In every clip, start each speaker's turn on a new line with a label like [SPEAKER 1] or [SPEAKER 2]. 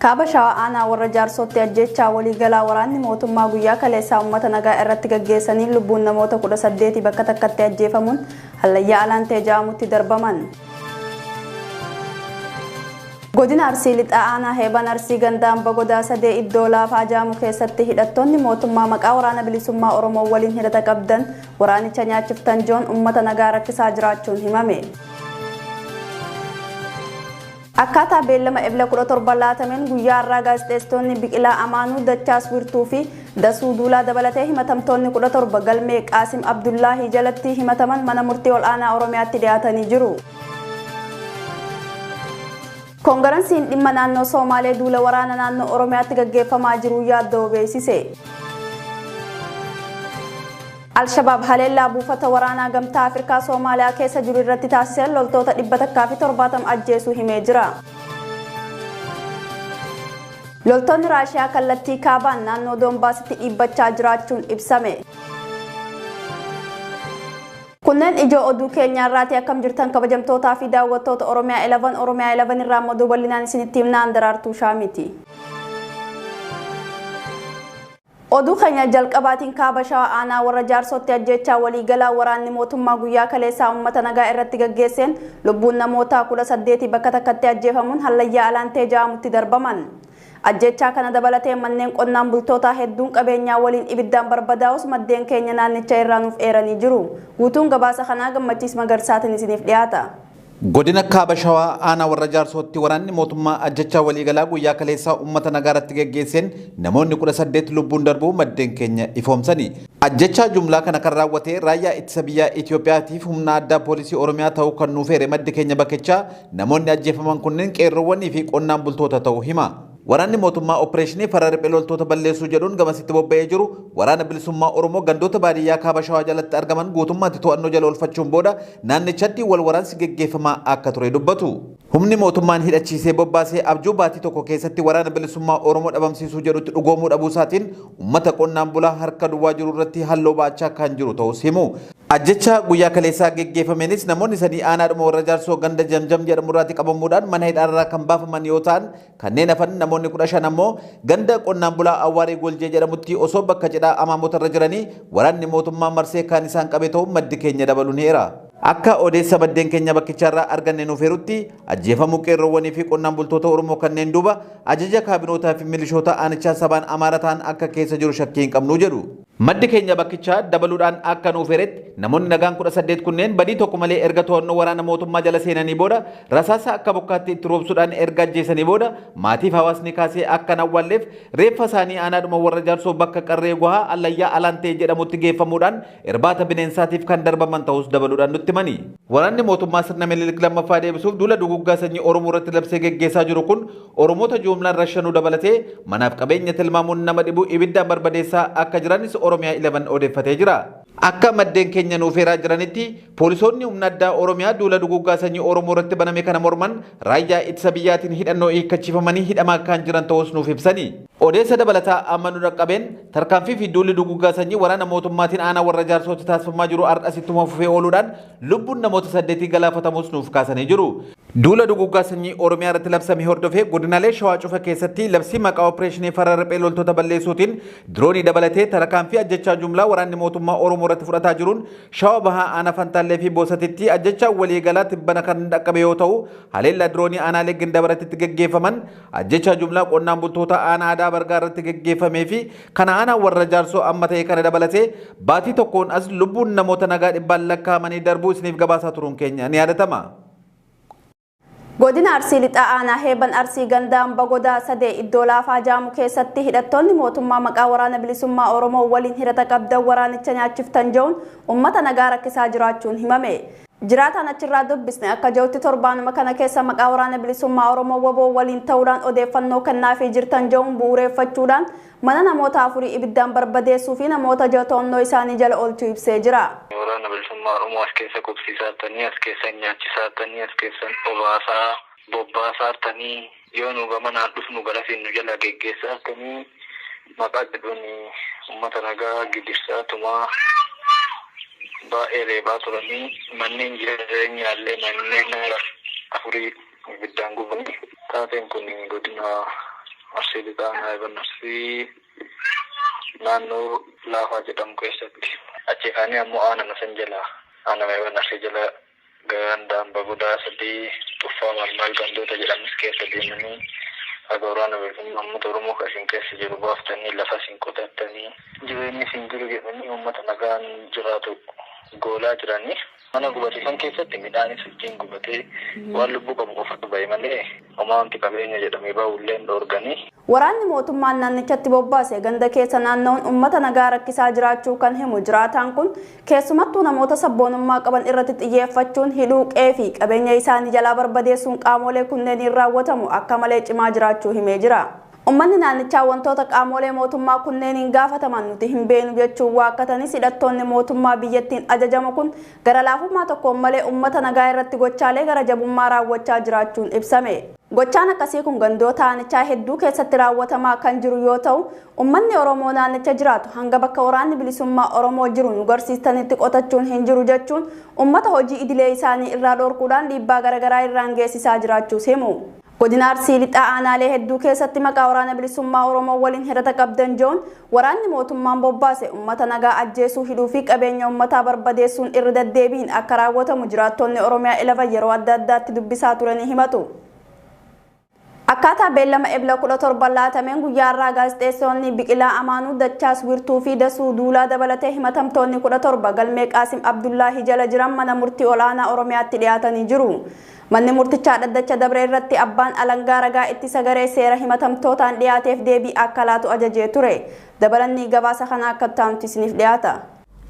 [SPEAKER 1] Kaaba shawaa aanaa warra jaarsootti ajjechaa waliigalaa waraanni mootummaa guyyaa kaleessaa uummata nagaa irratti gaggeessanii lubbuun namoota 18 bakka takkatti ajjeefamuun hallayyaa alaantee ja'amutti darbaman. Godina Arsii lixaa aanaa Heeban Arsii gandaan Bagodaa Sadee iddoo laafaa jaamu keessatti hidhattoonni mootummaa maqaa waraana bilisummaa Oromoo waliin hidhata qabdan waraanicha nyaachiftan joon uummata nagaa rakkisaa jiraachuun himame. Akkaataa beellama ebla 17 laatameen guyyaa har'aa gaazexeessitoonni Biqilaa Amaanuu Dachaas Wirtuu fi Dasuu Duulaa dabalatee himatamtoonni 17 galmee Qaasim Abdullaahi jalatti himataman mana murtii ol'aanaa Oromiyaatti dhiyaatanii jiru. Koongiransiin dhimma naannoo Somaalee duula waraana naannoo Oromiyaatti gaggeeffamaa jiru yaaddoo beeksise. Al-Shabaab haleellaa buufata waraanaa gamtaa Afrikaa Soomaaliyaa keessa jiru irratti taasisee loltoota 170 ajjeesuu himee jira. Loltoonni Raashiyaa kallattii kaabaan naannoo Doonbaasitti dhiibbachaa jiraachuun ibsame. Kunneen ijoo oduu keenyaarraati akkam jirtan kabajamtootaa fi daawwattoota Oromiyaa 11 Oromiyaa 11 irraa moduu bal'inaan isinitti himnaan daraartuu shaamiti. Oduu keenya jalqabaatiin kaaba shawaa aanaa warra jaarsootti ajjechaa waliigalaa waraanni mootummaa guyyaa kaleessaa uummata nagaa irratti gaggeesseen lubbuun namoota 18 bakka takkatti ajjeefamuun hallayyaa alaantee ja'amutti darbaman. Ajjechaa kana dabalatee manneen qonnaan bultootaa hedduun qabeenyaa waliin ibiddaan barbadaa'us maddeen keenya naannicha irraa nuuf eeranii jiru. Guutuun gabaasa kanaa Gammachiis Magarsaatiin isiniif dhiyaata.
[SPEAKER 2] Godina Kaaba Shawaa aanaa warra jaarsootti waraanni mootummaa ajjechaa waliigalaa guyyaa kaleessaa uummata nagaa irratti gaggeesseen namoonni 18 lubbuun darbuu maddeen keenya ifoomsani. Ajjechaa jumlaa kana kan raawwate raayyaa ittisa biyyaa Itoophiyaatiif humna addaa poolisii Oromiyaa ta'uu kan nuuf eere maddi keenya bakkichaa namoonni ajjeefaman kunneen qeerroowwanii fi qonnaan bultoota ta'uu hima. Waraanni mootummaa opereeshinii farra riphee loltoota balleessuu jedhuun gamasitti bobba'ee jiru waraana bilisummaa Oromoo gandoota baadiyyaa Kaaba Shawaa jalatti argaman guutummaatti to'annoo jala oolfachuun booda naannichatti wal waraansi gaggeeffamaa akka ture dubbatu. Humni mootummaan hidhachiisee bobbaasee abjuu baatii tokko keessatti waraana bilisummaa Oromoo dhabamsiisuu jedhutti dhugoomuu dhabuusaatiin uummata qonnaan bulaa harka duwwaa jiru irratti halloo baachaa kan jiru ta'us himu. Ajjecha guyyaa kaleessaa gaggeeffameenis namoonni sadii aanaadhuma warra jaarsoo ganda jamjam jedhamu irratti qabamuudhaan mana hidhaarraa kan baafaman yoo ta'an kanneen hafan namoonni 15 ammoo ganda qonnaan bulaa Awwaaree Goljee jedhamutti osoo bakka cidhaa amaamoota irra jiranii waraanni mootummaa marsee kan isaan qabe ta'uu maddi keenya dabaluun heera. Akka odeessa maddeen keenya bakkicharraa arganne nuuf heerutti ajjeefamuu qeerroowwanii fi qonnaan bultoota Oromoo kanneen duuba ajaja kaabinootaa fi milishoota aanichaa sabaan amaara ta'an akka keessa jiru shakkii hin qabnu jedhu. Maddi keenya bakkichaa dabaluudhaan akka nuuf heeretti namoonni nagaan 18 kunneen badii tokko malee erga to'annoo waraana mootummaa jala seenanii booda rasaasa akka bokkaatti itti roobsuudhaan erga ajjeesanii booda maatiif hawaasni kaasee akka hin awwaalleef reeffa isaanii aanaadhuma warra jaarsoo bakka qarree gohaa allayyaa alaantee jedhamutti geeffamuudhaan irbaata bineensaatiif kan darbaman ta'us dabaluudhaan nutti himani. Waraanni mootummaa sirna Minilik lammaffaa deebisuuf duula duguggaa sanyii Oromoo irratti labsee gaggeessaa jiru kun Oromoota jumlaan rashanuu dabalatee manaaf qabeenya tilmaamuun nama dhibu ibiddaan barbadeessaa akka jiranis Oromiyaa 11 odeeffatee jira. Akka maddeen keenya nuuf eeraa jiranitti poolisoonni humna addaa Oromiyaa duula duguggaa sanyii Oromoo irratti baname kana morman raayyaa ittisa biyyaatiin hidhannoo hiikkachiifamanii hidhamaa kan jiran ta'us nuuf ibsani. Odeessa dabalataa ammanuu dhaqqabeen tarkaanfii fi duulli duguggaa sanyii waraana mootummaatiin aanaa warra jaarsootti taasifamaa jiru ardhasittuma fufee ooluudhaan lubbuun namoota 8 galaafatamus nuuf kaasanii jiru. Duula duguggaa sanyii Oromiyaa irratti labsame hordofee godinaalee Shawaa Cufa keessatti labsii maqaa opereeshinii farra riphee loltoota balleessuutiin diroonii dabalatee tarkaanfii ajjechaa jumlaa waraanni mootummaa Oromoo irratti fudhataa jiruun Shawaa Bahaa aanaa Fantaallee fi Boosatitti ajjechaa waliigalaa tibbana kan dhaqqabe yoo ta'u haleellaa diroonii aanaalee Gindabaratitti gaggeeffaman ajjechaa jumlaa qonnaan bultoota aanaa Aadaa Bargaa irratti gaggeeffamee fi kana aanaa warra jaarsoo amma ta'e kana dabalatee baatii tokkoon as lubbuun namoota nagaa dhibbaan lakkaa'amanii darbuu isiniif gabaasaa turuun keenya ni yaadatama.
[SPEAKER 1] Godina Arsii lixaa aanaa Heeban Arsii gandaan Bagodaa Sadee iddoo laafaa jaamu keessatti hidhattoonni mootummaa maqaa waraana bilisummaa Oromoo waliin hidhata qabdan waraanicha nyaachiftan jechuun uummata nagaa rakkisaa jiraachuun himame. Jiraataan achirraa dubbisne akka jirutti torbaanuma kana keessa maqaa waraana bilisummaa Oromoo waboo waliin ta'uudhaan odeeffannoo kennaafii jirtan jechuun bu'uureeffachuudhaan mana namoota 4 ibiddaan barbadeessuu fi namoota 6 to'annoo isaanii jala oolchuu ibsee jira.
[SPEAKER 3] Waraana bilisummaa Oromoo as keessa qubsiisaatanii as keessa nyaachisaatanii as keessa obaasaa bobbaasaatanii yoo nu gamanaan dhufnu galafiin nu jala geggeessaatanii maqaa jedhuun uummata nagaa gidirsaatumaa baay'ee reebaa turanii manneen jireenyaallee manneen 4 ibiddaan gubanii taateen kun godina Arsii lixaa Heeban Arsii naannoo Laafaa jedhamu keessatti. Achi kaanii ammoo aanama san jala aanama Heeban Arsii jala gandaan bagodaa sadii tuffaa malmaal gandoota jedhamus keessa deemanii akka waraana bilisummaa uummata Oromoo kan isin keessa jiru baaftanii lafa isin qotattanii jireenyi isin jiru jedhanii uummata nagaan jiraatu goolaa jiranii. Mana gubatiisan keessatti midhaanis wajjin gubatee waan lubbuu qabu qofatu bahe malee homaa wanti qabeenya jedhamee bahuulleen dhoorganii.
[SPEAKER 1] Waraanni mootummaan naannichatti bobbaase ganda keessa naanna'uun uummata nagaa rakkisaa jiraachuu kan himu jiraataan kun keessumattuu namoota sabboonummaa qaban irratti xiyyeeffachuun hidhuu qeefii qabeenya isaanii jalaa barbadeessuun qaamolee kunneeniin raawwatamu akka malee cimaa jiraachuu himee jira. Uummanni naannichaa wantoota qaamolee mootummaa kunneeniin gaafataman nuti hin beenu jechuun waakkatanis hidhattoonni mootummaa biyyattiin ajajamu kun gara laafummaa tokkoon malee uummata nagaa irratti gochaalee gara jabummaa raawwachaa jiraachuun ibsame. Gochaan akkasii kun gandoota naannichaa hedduu keessatti raawwatamaa kan jiru yoo ta'u, uummanni Oromoo naannicha jiraatu hanga bakka waraanni bilisummaa Oromoo jiru nu garsiistanitti qotachuun hin jiru jechuun uummata hojii idilee isaanii irraa dhorkuudhaan dhiibbaa garaagaraa irraan geessisaa jiraachuus himu. Godina Arsii lixaa aanaalee hedduu keessatti maqaa waraana bilisummaa Oromoo waliin hidhata qabdan joon waraanni mootummaan bobbaase uummata nagaa ajjeesuu hidhuu fi qabeenya uummataa barbadeessuun irra deddeebiin akka raawwatamu jiraattonni Oromiyaa ilafa yeroo adda addaatti dubbisaa turanii himatu. Akkaataa beellama ebla 17 laatameen guyyaa irraa gaazexeessonni Biqilaa Amaanuu Dachaas Wirtuu fi Dasuu Duulaa dabalatee himatamtoonni 17 galmee Qaasim Abdullaahi jala jiran mana murtii olaanaa Oromiyaatti dhiyaatanii jiru. Manni murtichaa dhaddacha dabre irratti abbaan alangaa ragaa ittisa garee seera himatamtootaan dhiyaateef deebii akka laatu ajajee ture. Dabalanni gabaasa kana akka taa'amtu isiniif dhiyaata.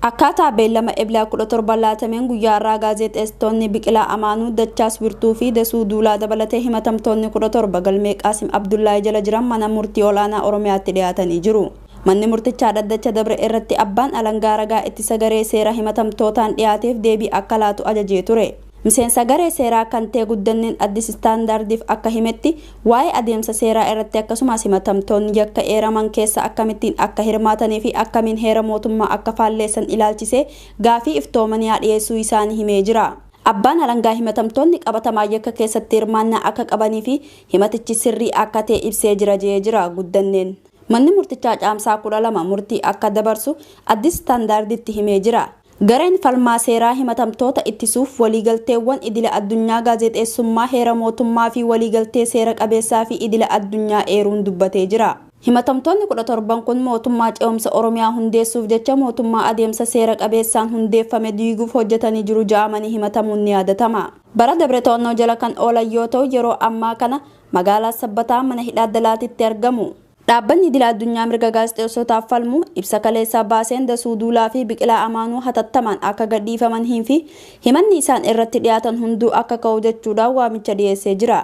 [SPEAKER 1] Akkaataa beellama eblaa 17 laatameen guyyaa irraa gaazexeessitoonni Biqilaa Amaanuu Dachaas Wirtuu fi Dasuu Duulaa dabalatee himatamtoonni 17 galmee Qaasim Abdullaahi jala jiran mana murtii olaanaa Oromiyaatti dhiyaatanii jiru. Manni murtichaa dhaddacha dabre irratti abbaan alangaa ragaa ittisa garee seera himatamtootaan dhiyaateef deebii akka laatu ajajee ture. Miseensa garee seeraa kan ta'e guddanneen addis istaandaardiif akka himetti waa'ee adeemsa seeraa irratti akkasumas himatamtoonni yakka eeraman keessa akkamittiin akka hirmaatanii fi akkamiin heera mootummaa akka faalleessan ilaalchisee gaafii iftoomanii dhiyeessuu isaanii himee jira. Abbaan alangaa himatamtoonni qabatamaa yakka keessatti hirmaannaa akka qabanii fi himatichi sirrii akka ta'e ibsee jira guddanneen. Manni murtichaa caamsaa 12 murtii akka dabarsu addis istaandaarditti himee jira. Gareen falmaa seeraa himatamtoota ittisuuf waliigalteewwan idila addunyaa gaazexeessummaa heera mootummaa fi waliigaltee seera qabeessaa fi idila addunyaa eeruun dubbatee jira. Himatamtoonni 17 kun mootummaa ce'umsa Oromiyaa hundeessuuf jecha mootummaa adeemsa seera qabeessaan hundeeffame diiguuf hojjetanii jiru jedhamanii himatamuun ni yaadatama. Bara dabre to'annoo jala kan oolan yoo ta'u yeroo ammaa kana magaalaa Sabbataa mana hidhaa Dalaatitti argamu. Dhaabbanni idila addunyaa mirga gaazexeessotaaf falmu ibsa kaleessaa baaseen Dasuu Duulaa fi Biqilaa Amaanuu hatattamaan akka gadhiifaman fi himanni isaan irratti dhiyaatan hunduu akka ka'u jechuudhaan waamicha dhiyeessee jira.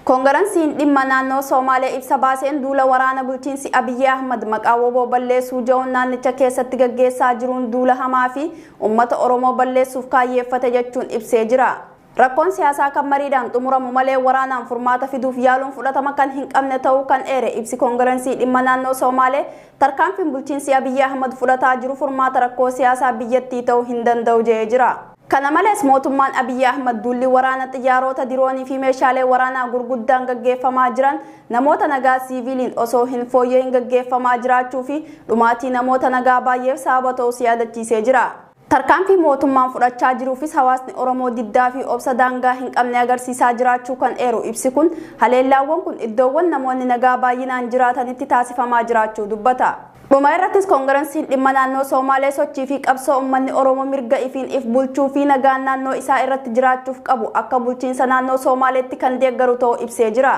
[SPEAKER 1] Koongiransiin dhimma naannoo Somaalee ibsa baaseen duula waraana bulchiinsi Abiyyi Ahmad maqaa woboo balleessuu jedhuun naannicha keessatti gaggeessaa jiruun duula hamaa fi uummata Oromoo balleessuuf kaayyeeffate jechuun ibsee jira. Rakkoon siyaasaa kan mariidhaan xumuramu malee waraanaan furmaata fiduuf yaaluun fudhatama kan hin qabne ta'uu kan eere ibsi koongirensii dhimma naannoo Somaalee tarkaanfiin bulchiinsi Abiyyi Ahmad fudhataa jiru furmaata rakkoo siyaasaa biyyattii ta'uu hin danda'u jedhee jira. Kana malees mootummaan Abiyyi Ahmad duulli waraana xiyyaarota diroonii fi meeshaalee waraanaa gurguddaan gaggeeffamaa jiran namoota nagaa siviiliin osoo hin fooyya'in gaggeeffamaa jiraachuu fi dhumaatii namoota nagaa baay'eef sababa ta'uu yaadachiisee jira. Tarkaanfii mootummaan fudhachaa jiruufis hawaasni Oromoo diddaa fi obsa daangaa hin qabne agarsiisaa jiraachuu kan eeru ibsi kun haleellaawwan kun iddoowwan namoonni nagaa baay'inaan jiraatanitti taasifamaa jiraachuu dubbata. Dhuma irrattis koongiransiin dhimma naannoo Somaalee sochii fi qabsoo uummanni Oromoo mirga ifiin if bulchuu fi nagaan naannoo isaa irratti jiraachuuf qabu akka bulchiinsa naannoo Somaaleetti kan deeggaru ta'uu ibsee jira.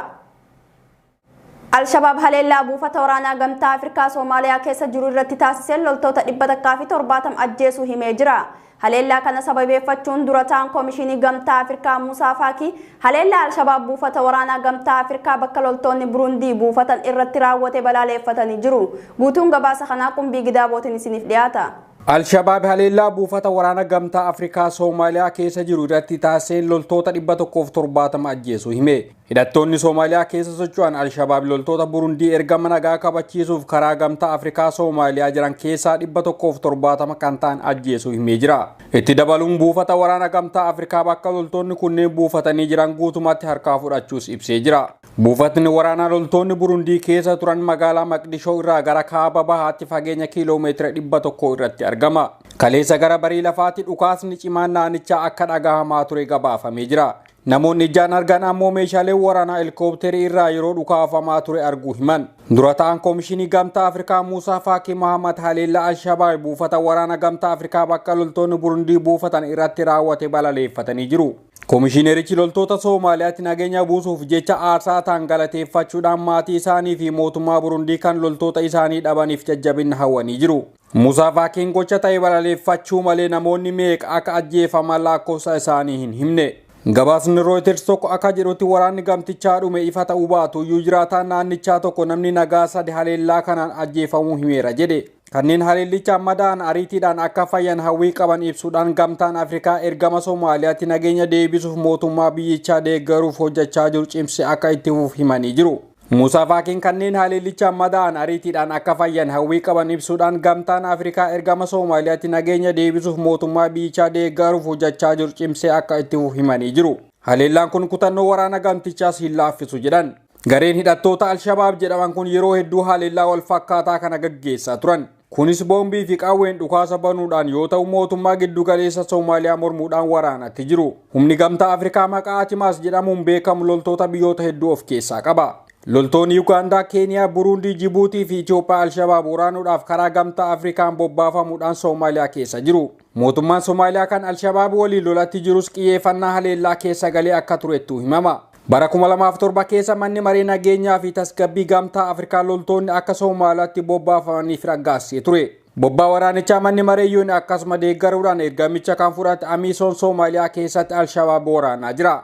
[SPEAKER 1] Al-Shabaab haleellaa buufata waraanaa gamtaa Afrikaa Somaaliyaa keessa jiru irratti taasiseen loltoota 170 ajjeesuu himee jira. Haleellaa kana sababeeffachuun durataan Koomishinii Gamtaa Afrikaa Muusaa Faakii haleellaa Al-Shabaab buufata waraanaa gamtaa Afrikaa bakka loltoonni Burundii buufatan irratti raawwate balaaleffatanii jiru. Guutuun gabaasa kanaa Qumbii Gidaabootiin isiniif dhiyaata.
[SPEAKER 4] Al-Shabaab haleellaa buufata waraana gamtaa Afrikaa Somaaliyaa keessa jiru irratti taasiseen loltoota 170 ajjeesuu hime. Hidhattoonni Soomaaliyaa keessa socho'an Alshabaab loltoota Burundii ergama nagaa kabachiisuuf karaa gamtaa Afrikaa Soomaaliyaa jiran keessaa 170 kan ta'an ajjeesuu himee jira. Itti dabaluun buufata waraana gamtaa Afrikaa bakka loltoonni kunneen buufatanii jiran guutummaatti harkaa fudhachuus ibsee jira. Buufatni waraanaa loltoonni Burundii keessa turan magaalaa Maqdishoo irraa gara kaaba bahaatti fageenya kiiloomeetira 100 irratti argama. Kaleessa gara barii lafaatti dhukaasni cimaan naannichaa akka dhagahamaa ture gabaafamee jira. Namoonni ijaan argan ammoo meeshaalee waraanaa helikoophiterii irraa yeroo dhukaafamaa ture arguu himan. Dura ta'an Koomishinii Gamtaa Afrikaa Muusaa Faakii Mohammad haleellaa Alshabaab buufata waraana Gamtaa Afrikaa bakka loltoonni Burundii buufatan irratti raawwate balaleeffatanii jiru. Koomishinerichi loltoota Soomaaliyaatti nageenya buusuuf jecha aarsaa ta'an galateeffachuudhaan maatii isaanii fi mootummaa Burundii kan loltoota isaanii dhabaniif jajjabina hawwanii jiru. Muusaa Faakiin gocha ta'e balaleeffachuu malee namoonni meeqa akka ajjeefaman lakkoofsa isaanii hin himne. Gabaasni Reuters tokko akka jedhutti waraanni gamtichaa dhume ifa ta'uu baatu iyyuu jiraataan naannichaa tokko namni nagaa 3 haleellaa kanaan ajjeefamuu himeera jedhe. Kanneen haleellichaan madaa'an ariitiidhaan akka fayyan hawwii qaban ibsuudhaan gamtaan Afrikaa ergama Soomaaliyaatti nageenya deebisuuf mootummaa biyyichaa deeggaruuf hojjechaa jiru cimsee akka itti fufuuf himanii jiru. Muusaa Faakiin kanneen haleellichaan madaa'an ariitiidhaan akka fayyan hawwii qaban ibsuudhaan gamtaan Afrikaa ergama Soomaaliyaatti nageenya deebisuuf mootummaa biyyichaa deeggaruuf hojjechaa jiru cimsee akka itti fufuuf himanii jiru. Haleellaan kun kutannoo waraana gamtichaas hin laaffisu jedhan. Gareen hidhattoota Alshabaab jedhaman kun yeroo hedduu haleellaa wal fakkaataa kana gaggeessaa turan. Kunis boombii fi qawween dhukaasa banuudhaan yoo ta'u mootummaa giddu galeessa Soomaaliyaa mormuudhaan waraanatti jiru. Humni gamtaa Afrikaa maqaa Atimaas jedhamuun beekamu loltoota biyyoota hedduu of keessaa qaba. Loltoonni Ugaandaa, Keeniyaa, Burundii, Jibuutii fi Itoophiyaa Alshabaab waraanuudhaaf karaa gamtaa Afrikaan bobbaafamuudhaan Soomaaliyaa keessa jiru. Mootummaan Soomaaliyaa kan Alshabaab waliin lolatti jirus xiyyeeffannaa haleellaa keessa galee akka turettu himama. Bara 2007 keessa manni maree nageenyaa fi tasgabbii gamtaa Afrikaa loltoonni akka Soomaaliyaatti bobbaafamaniif raggaasisee ture. Bobbaa waraanichaa manni mareeyyoon akkasuma deeggaruudhaan ergamicha kan fudhate Amiisoon Soomaaliyaa keessatti Alshabaab waraanaa jira.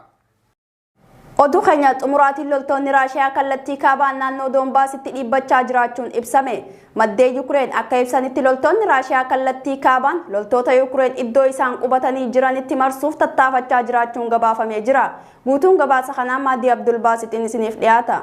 [SPEAKER 1] Oduu keenya xumuraatiin loltoonni Raashiyaa kallattii kaabaan naannoo Doonbaasitti dhiibbachaa jiraachuun ibsame. Maddee Yukureen akka ibsanitti loltoonni Raashiyaa kallattii kaabaan loltoota Yukureen iddoo isaan qubatanii jiranitti marsuuf tattaafachaa jiraachuun gabaafamee jira. Guutuun gabaasa kanaa Maadii Abdulbaasitiin isiniif dhiyaata.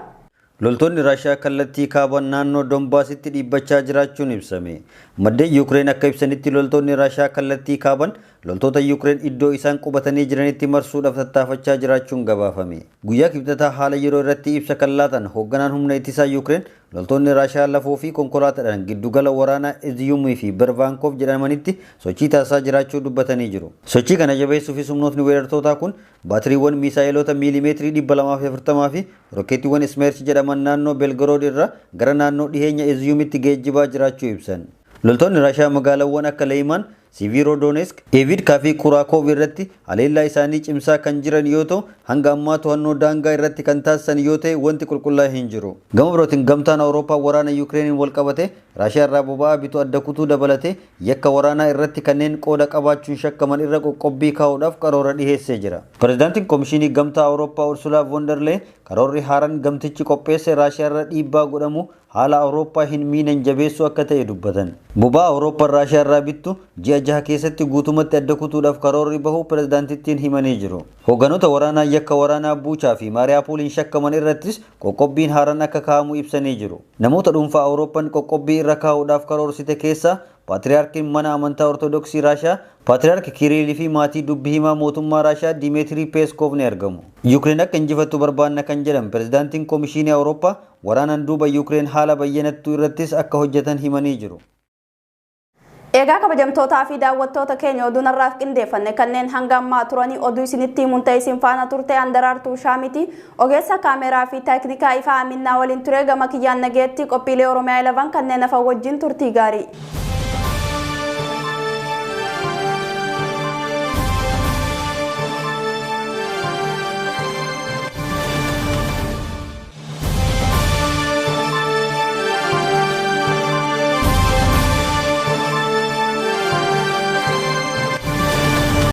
[SPEAKER 5] Loltoonni Raashiyaa kallattii kaabaan naannoo Doonbaasitti dhiibbachaa jiraachuun ibsame. Maddeen Yukureen akka ibsanitti loltoonni Raashiyaa kallattii kaabaan loltoota Yukureen iddoo isaan qubatanii jiranitti marsuudhaaf tattaafachaa jiraachuun gabaafame. Guyyaa kibxataa haala yeroo irratti ibsa kan laatan hoogganaan humna ittisaa Yukureen loltoonni Raashiyaa lafoo fi konkolaataadhaan giddugala waraanaa Iziyumii fi Bervaankoof jedhamanitti sochii taasisaa jiraachuu dubbatanii jiru. Sochii kana jabeessuufis humnootni weerartootaa kun baatiriiwwan miisaayiloota miilimeetirii 240 fi rokkeettiiwwan Ismeerch jedhaman naannoo Belgorood irraa gara naannoo dhiheenya Iziyumitti geejjibaa jiraachuu ibsan. Loltoonni Raashiyaa magaalaawwan akka Leeyimaan, Siviiroodoonesk, Eevidkaa fi Kuraakoov irratti haleellaa isaanii cimsaa kan jiran yoo ta'u hanga ammaa to'annoo daangaa irratti kan taasisan yoo ta'e wanti qulqullaa'e hin jiru. Gama birootiin gamtaan Awurooppaa waraana Yukireeniin wal qabate Raashiyaa irraa boba'aa bituu adda kutuu dabalatee yakka waraanaa irratti kanneen qooda qabaachuun shakkaman irra qoqqobbii kaa'uudhaaf karoora dhiheessee jira. Pireezidaantiin Koomishinii Gamtaa Awurooppaa Ursulaa von der Leyen karoorri haaraan gamtichi qopheesse Raashiyaa irra dhiibbaa godhamu haala Awurooppaa hin miinan jabeessuu akka ta'e dubbatan. Boba'aa Awurooppaa Raashiyaa irraa bittu ji'a 6 keessatti guutumatti adda kutuudhaaf karoorri bahu pireezidaantittiin himanii jiru. Hoogganoota waraanaa yakka waraanaa Buuchaa fi Maariyaapoooliin shakkaman irrattis qoqqobbiin haaraan akka kaa'amu ibsanii jiru. Namoota dhuunfaa Awurooppaan qoqqobbii irra kaa'uudhaaf karoorsite keessaa Paatriyaarkiin mana amantaa Ortodoksii Raashiyaa, Paatriyaarki Kiriilii fi maatii dubbii himaa mootummaa Raashiyaa Dimeetirii Peeskoof ni argamu. Yuukireen akka injifattu barbaanna kan jedhan pireezidaantiin Koomishinii Awurooppaa waraanaan duuba Yuukireen haala bayyanattuu irrattis akka hojjetan himanii jiru.
[SPEAKER 1] Egaa kabajamtootaa fi daawwattoota keenya oduu narraaf qindeeffanne kanneen hanga ammaa turanii oduu isinitti himuun ta'e isin faana turte Andaraartuu Shaamiti ogeessa kaameraa fi teeknikaa Ifaa Aminaa waliin ture gama kiyyaan nageetti qophiilee Oromiyaa 11 kanneen hafan wajjin turtii gaarii.